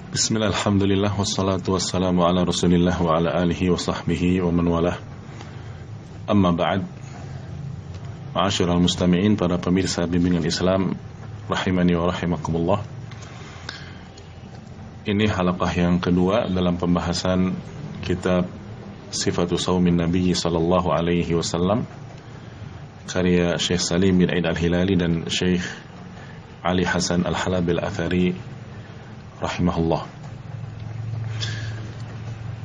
Bismillah, alhamdulillah, wassalatu wassalamu ala rasulillah wa ala alihi wa sahbihi wa man walah. Amma ba'd. Ma'asyiral mustami'in, para pemirsa bimbingan Islam rahimani wa rahimakumullah. Ini halaqah yang kedua dalam pembahasan kitab Sifatu Shaumin Nabi sallallahu alaihi wasallam karya Syekh Salim bin Aid Al-Hilali dan Syekh Ali Hasan Al-Halabi Al-Athari rahimahullah.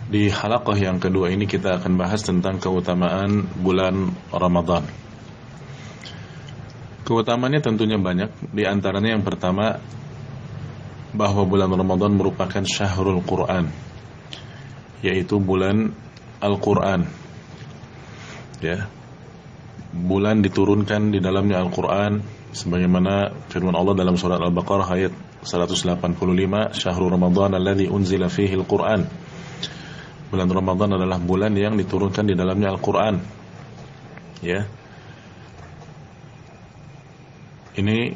Di halaqah yang kedua ini kita akan bahas tentang keutamaan bulan Ramadan. Keutamaannya tentunya banyak. Di antaranya yang pertama, bahwa bulan Ramadan merupakan syahrul Quran, yaitu bulan Al-Quran. Ya, bulan diturunkan di dalamnya Al-Quran, sebagaimana firman Allah dalam surat Al-Baqarah ayat 185, Syahrul Ramadan alladzi unzila fihi Al-Quran. Bulan Ramadan adalah bulan yang diturunkan di dalamnya Al-Quran. Ya, ini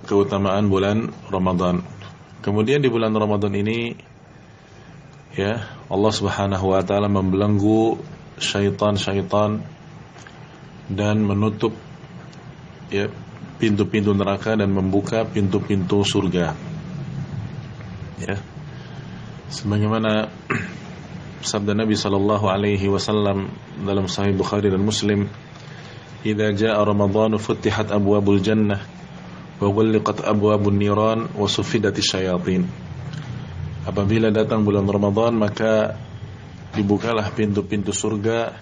keutamaan bulan Ramadan. Kemudian di bulan Ramadan ini, ya, Allah Subhanahu wa taala membelenggu syaitan-syaitan dan menutup, ya, pintu-pintu neraka dan membuka pintu-pintu surga. Ya, sebagaimana sabda Nabi sallallahu alaihi wasallam dalam Sahih Bukhari dan Muslim, "Idza jaa Ramadan futihat abwabul jannah wa ghulqat abwabun niran wa suffidatis syayatin." Apabila datang bulan Ramadan, maka dibukalah pintu-pintu surga,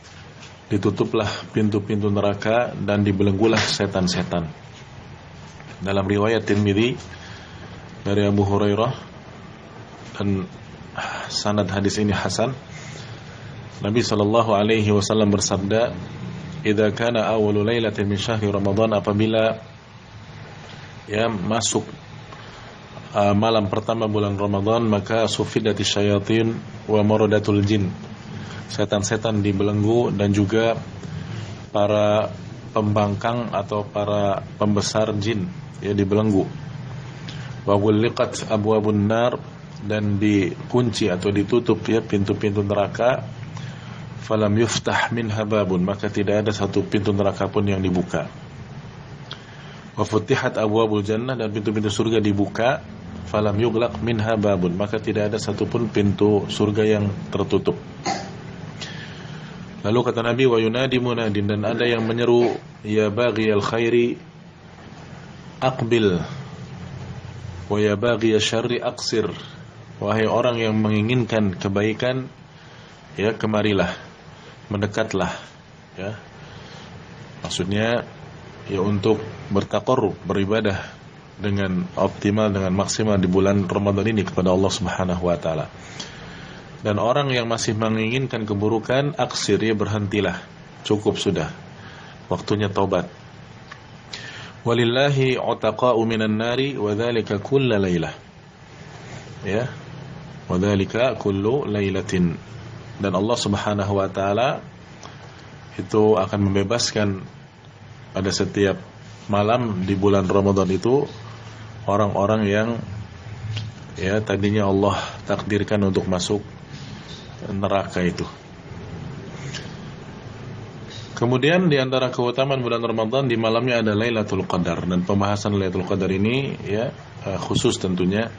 ditutuplah pintu-pintu neraka, dan dibelenggulah setan-setan. Dalam riwayat Tirmidzi dari Abu Hurairah, dan sanad hadis ini hasan, Nabi sallallahu alaihi wasallam bersabda, "Idza kana awwalu lailatin min syahri Ramadan," apabila, ya, masuk malam pertama bulan Ramadan, maka suffidatis syayatin wa maradatul jin. Setan-setan dibelenggu dan juga para pembangkang atau para pembesar jin, ya, dibelenggu. Wa ghulqat abwabun nar, dan dikunci atau ditutup, ya, pintu-pintu neraka. Falam yuftah minha babun, maka tidak ada satu pintu neraka pun yang dibuka. Wa futihat abwabul jannah, dan pintu-pintu surga dibuka. Falam yughlaq minha babun, maka tidak ada satupun pintu surga yang tertutup. Lalu kata Nabi, wa yunadi munadin, dan ada yang menyeru, ya baghiyal khairi aqbil wa ya baghiyasy syarri aqsir. Wahai orang yang menginginkan kebaikan, ya, kemarilah, mendekatlah, ya. Maksudnya, ya, untuk bertaqarrub, beribadah dengan optimal, dengan maksimal di bulan Ramadan ini kepada Allah Subhanahu wa taala. Dan orang yang masih menginginkan keburukan, aksir, ya, berhentilah, cukup sudah, waktunya taubat. Walillahi utaqa'u minan nari wa dzalika kullu lailah. Ya, wa dzalika kullu lailatin. Dan Allah Subhanahu wa taala itu akan membebaskan pada setiap malam di bulan Ramadan itu orang-orang yang, ya, tadinya Allah takdirkan untuk masuk neraka itu. Kemudian di antara keutamaan bulan Ramadan, di malamnya ada Lailatul Qadar, dan pembahasan Lailatul Qadar ini, ya, khusus tentunya.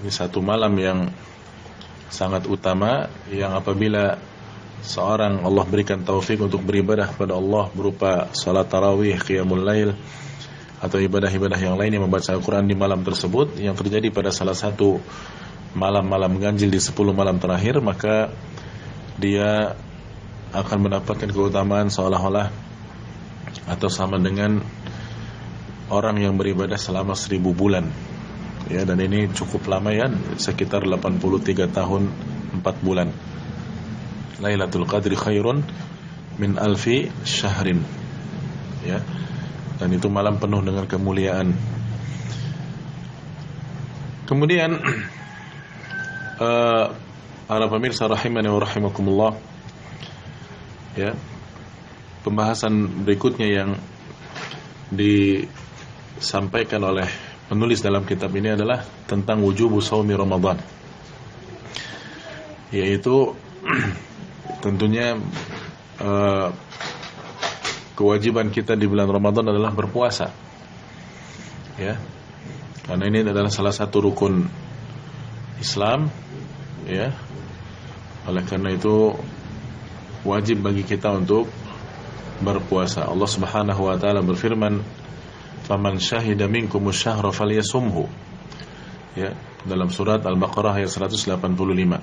Ini satu malam yang sangat utama, yang apabila seorang Allah berikan taufik untuk beribadah pada Allah berupa salat tarawih, qiyamul lail, atau ibadah-ibadah yang lain yang membaca Al-Quran di malam tersebut, yang terjadi pada salah satu malam-malam ganjil di 10 malam terakhir, maka dia akan mendapatkan keutamaan seolah-olah atau sama dengan orang yang beribadah selama 1000 bulan. Ya, dan ini cukup lama, ya, sekitar 83 tahun 4 bulan. Lailatul Qadri khairun min alfi syahrin. Ya, dan itu malam penuh dengan kemuliaan. Kemudian para pemirsa rahimani wa rahimakumullah, ya, pembahasan berikutnya yang disampaikan oleh penulis dalam kitab ini adalah tentang wujubu shaumi Ramadan, yaitu tentunya kewajiban kita di bulan Ramadan adalah berpuasa, ya, karena ini adalah salah satu rukun Islam, ya. Oleh karena itu wajib bagi kita untuk berpuasa. Allah Subhanahu wa taala berfirman, "Faman syahida minkumus syahra falyasumhu." Ya, dalam surat Al-Baqarah ayat 185.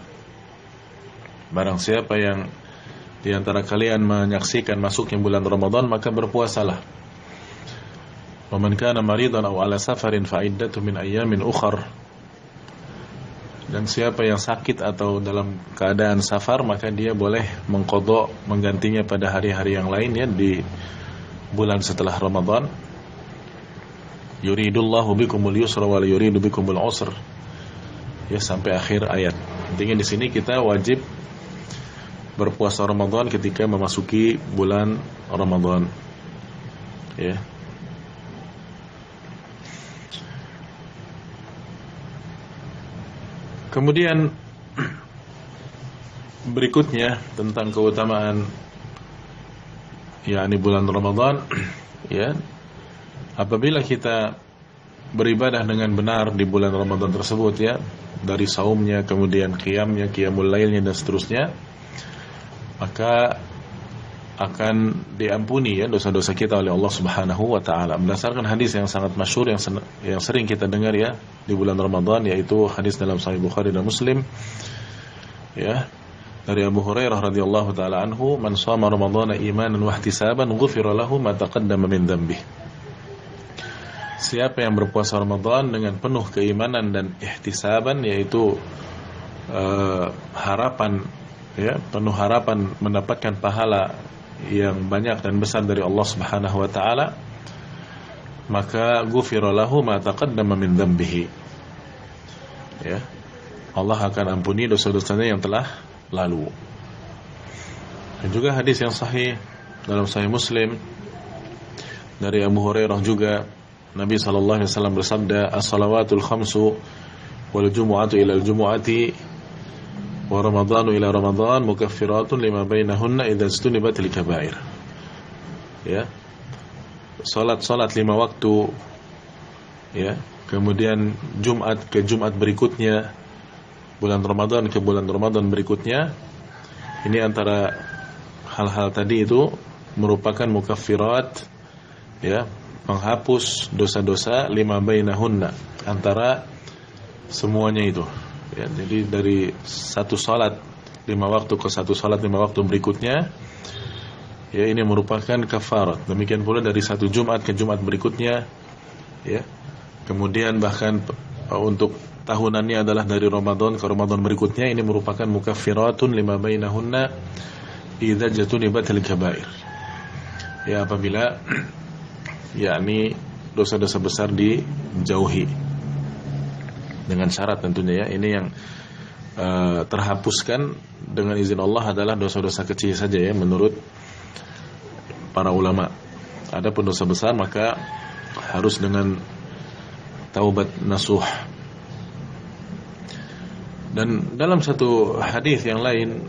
Barang siapa yang di antara kalian menyaksikan masuknya bulan Ramadan, maka berpuasalah. "Wa man kana maridan aw ala safarin fa iddatu min ayyamin ukhar." Dan siapa yang sakit atau dalam keadaan safar, maka dia boleh mengqadha, menggantinya pada hari-hari yang lain, ya, di bulan setelah Ramadan. Yuridullahu bikumul yusra wa yuridu bikumul usra, ya, sampai akhir ayat. Intinya di sini kita wajib berpuasa Ramadan ketika memasuki bulan Ramadan, ya. Kemudian berikutnya tentang keutamaan, yakni bulan Ramadan, ya. Apabila kita beribadah dengan benar di bulan Ramadan tersebut, ya, dari saumnya, kemudian qiyamnya, qiyamul lailnya dan seterusnya, maka akan diampuni, ya, dosa-dosa kita oleh Allah Subhanahu wa taala. Berdasarkan hadis yang sangat masyhur yang sering kita dengar, ya, di bulan Ramadan, yaitu hadis dalam Sahih Bukhari dan Muslim, ya, dari Abu Hurairah radhiyallahu taala anhu, "Man shama Ramadhana imanan wa ihtisaban ghufira lahu ma taqaddama min dhanbihi." Siapa yang berpuasa Ramadan dengan penuh keimanan dan ihtisaban, yaitu harapan, ya, penuh harapan mendapatkan pahala yang banyak dan besar dari Allah Subhanahu wa taala, maka ghufira lahu ma taqaddama min dhanbihi, ya, Allah akan ampuni dosa-dosanya yang telah lalu. Dan juga hadis yang sahih dalam Sahih Muslim dari Abu Hurairah juga, Nabi sallallahu alaihi wasallam bersabda, "As-salawatul khamsu wal jumu'atu ila al-jumu'ati wa ramadhanu ila ramadhan mukaffiratun lima bainahunna idza istunibat al-kaba'ir." Ya. Salat 5 waktu, ya, kemudian Jumat ke Jumat berikutnya, bulan Ramadan ke bulan Ramadan berikutnya, ini antara hal-hal tadi itu merupakan mukaffirat, ya, penghapus dosa-dosa, lima bainahunna, antara semuanya itu, ya. Jadi dari satu salat 5 waktu ke satu salat 5 waktu berikutnya, ya, ini merupakan kafarat. Demikian pula dari satu Jumat ke Jumat berikutnya, ya. Kemudian bahkan untuk tahunannya adalah dari Ramadan ke Ramadan berikutnya, ini merupakan mukaffiratun lima bainahunna idza jatunibatil kaba'ir. Ya, apabila, yakni dosa-dosa besar dijauhi. Dengan syarat tentunya, ya, ini yang terhapuskan dengan izin Allah adalah dosa-dosa kecil saja, ya, menurut para ulama. Adapun dosa besar maka harus dengan taubat nasuh. Dan dalam satu hadis yang lain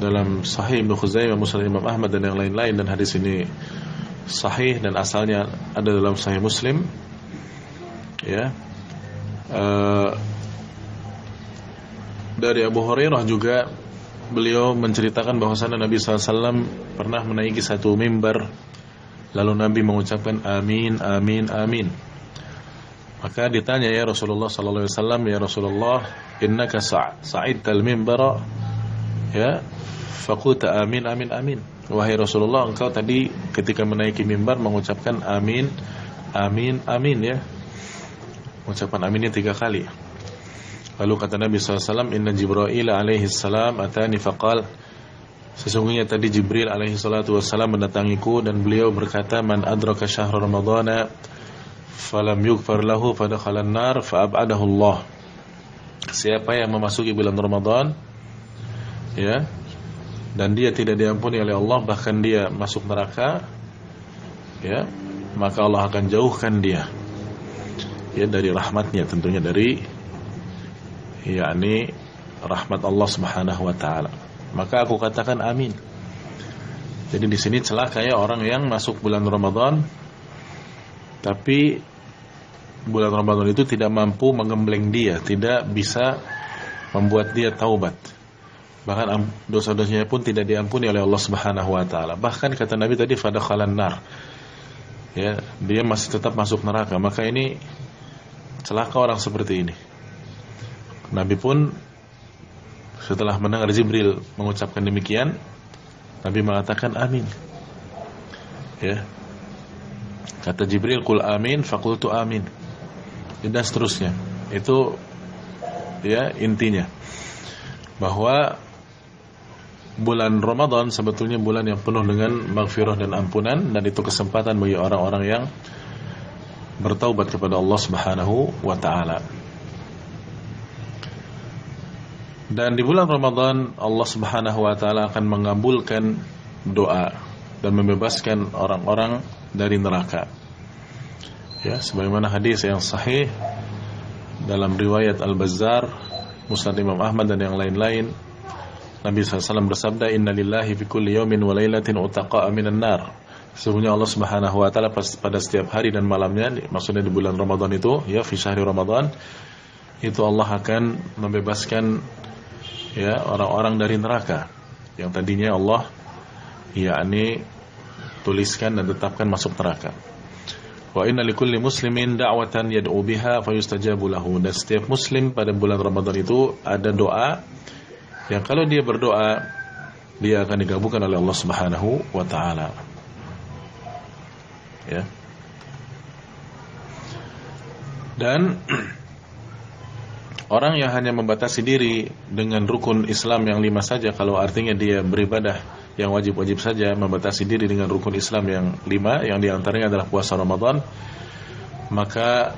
dalam Sahih Ibnu Khuzaimah, Musnad Imam Ahmad dan yang lain-lain, dan hadis ini sahih dan asalnya ada dalam Sahih Muslim, ya, dari Abu Hurairah juga, beliau menceritakan bahwasanya Nabi SAW pernah menaiki satu mimbar, lalu Nabi mengucapkan amin, amin, amin. Maka ditanya, ya Rasulullah sallallahu alaihi wasallam, ya Rasulullah, innaka sa'idtal mimbara, ya, faqulta amin, amin, amin. Wahai Rasulullah, engkau tadi ketika menaiki mimbar mengucapkan amin, amin, amin, ya. Mengucapkan aminnya 3 kali. Lalu kata Nabi SAW, inna Jibril alaihi salam atani faqal, sesungguhnya tadi Jibril alaihi salatu wassalam mendatangiku dan beliau berkata, man adraka syahr ramadhana falam yughfar lahu fadakhalan nar fa'ab'adahu Allah. Siapa yang memasuki bulan Ramadan, ya, dan dia tidak diampuni oleh Allah, bahkan dia masuk neraka, ya, maka Allah akan jauhkan dia. ya dari rahmatnya, tentunya dari yakni rahmat Allah Subhanahu wa taala. Maka aku katakan amin. Jadi di sini celaka ya orang yang masuk bulan Ramadan tapi bulan Ramadan itu tidak mampu menggembleng dia, tidak bisa membuat dia taubat. Bahkan dosa-dosanya pun tidak diampuni oleh Allah Subhanahu wa taala. Bahkan kata Nabi tadi fadakhalan nar. Ya, dia masih tetap masuk neraka. Maka ini celaka orang seperti ini. Nabi pun setelah mendengar Jibril mengucapkan demikian, Nabi mengatakan amin. Ya. Kata Jibril, "Qul amin," faqultu amin. Dan seterusnya. Itu ya intinya bahwa bulan Ramadan sebetulnya bulan yang penuh dengan maghfirah dan ampunan, dan itu kesempatan bagi orang-orang yang bertaubat kepada Allah Subhanahu wa taala. Dan di bulan Ramadan Allah Subhanahu wa taala akan mengabulkan doa dan membebaskan orang-orang dari neraka. Ya, sebagaimana hadis yang sahih dalam riwayat Al-Bazzar, Musnad Imam Ahmad dan yang lain-lain, Nabi SAW bersabda, "Inna lillahi fi kulli yawmin wa lailatin utaqa'a minan nar." Sesungguhnya Allah Subhanahu wa taala pada setiap hari dan malamnya, maksudnya di bulan Ramadan itu, ya fi syahri Ramadan, itu Allah akan membebaskan ya orang-orang dari neraka yang tadinya Allah yakni tuliskan dan tetapkan masuk neraka. Wa inna likulli muslimin da'watan yad'u biha fayustajabu lahu. Dan setiap muslim pada bulan Ramadan itu ada doa yang kalau dia berdoa dia akan digabungkan oleh Allah Subhanahu wa taala. Ya. Dan orang yang hanya membatasi diri dengan rukun Islam yang 5 saja, kalau artinya dia beribadah yang wajib-wajib saja, membatasi diri dengan rukun Islam yang 5, yang diantaranya adalah puasa Ramadan, maka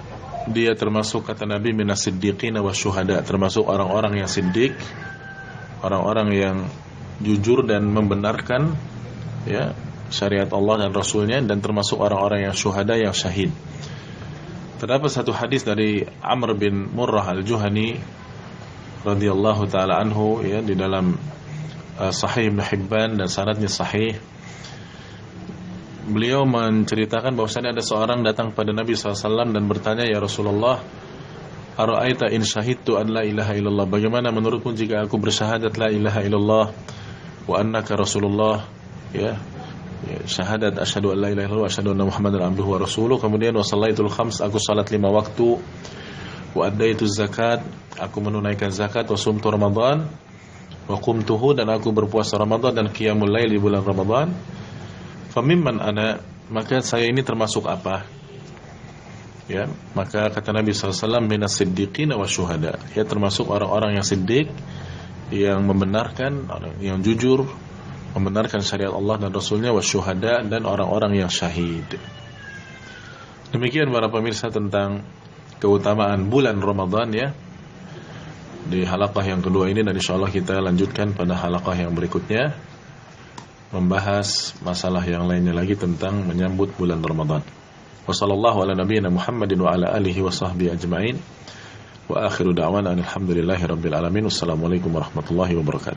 dia termasuk kata Nabi minas siddiqin wa syuhada, termasuk orang-orang yang siddiq, orang-orang yang jujur dan membenarkan ya syariat Allah dan Rasulnya, dan termasuk orang-orang yang syuhada, yang syahid. Terdapat satu hadis dari Amr bin Murrah al-Juhani radhiyallahu taala anhu ya di dalam Sahih Ibn Hibban dan sanadnya sahih. Beliau menceritakan bahwasanya ada seorang datang pada Nabi SAW dan bertanya, "Ya Rasulullah, ara'aita in syahidtu an la ilaha illallah?" Bagaimana menurutmu jika aku bersyahadat la ilaha illallah wa annaka Rasulullah, ya syahadat asyhadu an la ilaha illallah wa asyhadu anna Muhammadar abduhu wa rasuluh, kemudian wa shallaitul khams, aku salat 5 waktu, wa addaitu zakat, aku menunaikan zakat, wa sumtu Ramadan, wa qumtuhu, dan aku berpuasa Ramadan dan qiyamul lail di bulan Ramadan, famimman ana, maka saya ini termasuk apa? Ya, maka kata Nabi SAW, minas siddiqin wa syuhada, ya termasuk orang-orang yang siddiq, yang membenarkan, yang jujur membenarkan syariat Allah dan Rasulnya, wa syuhada, dan orang-orang yang syahid. Demikian para pemirsa tentang keutamaan bulan Ramadan ya di halaqah yang kedua ini, dan insyaallah kita lanjutkan pada halaqah yang berikutnya membahas masalah yang lainnya lagi tentang menyambut bulan Ramadan. Wassallallahu ala nabiyyina Muhammadin wa ala alihi wa sahbihi ajma'in. Wa akhiru da'wana alhamdulillahi rabbil alamin. Wassalamualaikum warahmatullahi wabarakatuh.